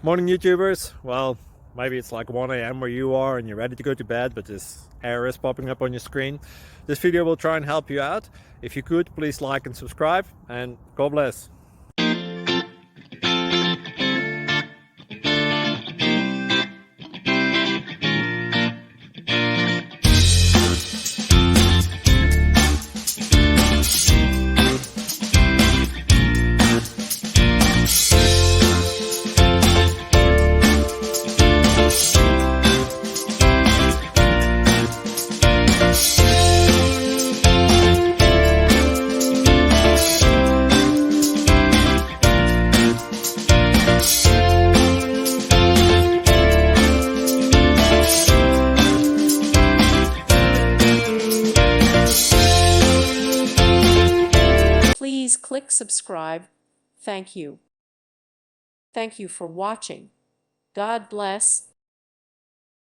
Morning YouTubers. Well, maybe it's like 1 a.m. where you are and you're ready to go to bed, but this error is popping up on your screen. This video will try and help you out. If you could, please like and subscribe, and God bless. Please click subscribe. Thank you. Thank you for watching. God bless.